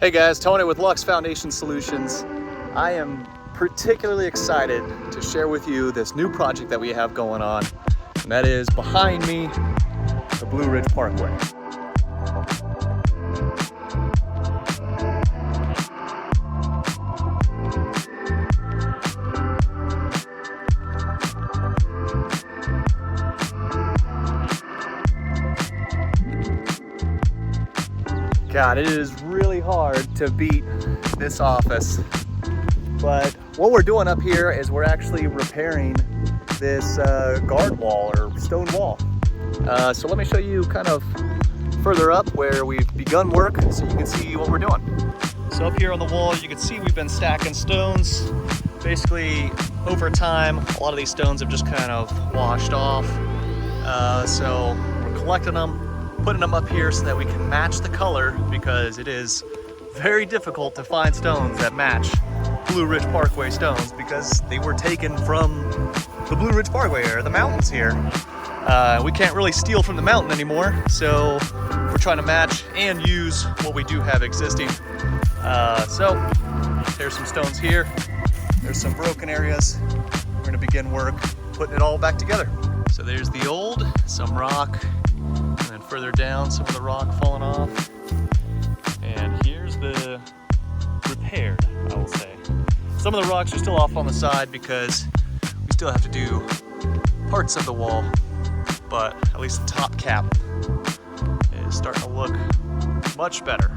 Hey guys, Tony with Lux Foundation Solutions. I am particularly excited to share with you this new project that we have going on, and that is behind me, the Blue Ridge Parkway. God, it is really hard to beat this office. But what we're doing up here is we're actually repairing this guard wall or stone wall. So let me show you kind of further up where we've begun work so you can see what we're doing. So up here on the wall, you can see we've been stacking stones. Basically, over time, a lot of these stones have just kind of washed off. So we're collecting them, putting them up here so that we can match the color, because it is very difficult to find stones that match Blue Ridge Parkway stones, because they were taken from the Blue Ridge Parkway or the mountains here. We can't really steal from the mountain anymore, so we're trying to match and use what we do have existing. So there's some stones here, there's some broken areas. We're gonna begin work putting it all back together. So there's the old, some rock, and then further down, some of the rock falling off. And here's the repaired, I will say. Some of the rocks are still off on the side because we still have to do parts of the wall, but at least the top cap is starting to look much better.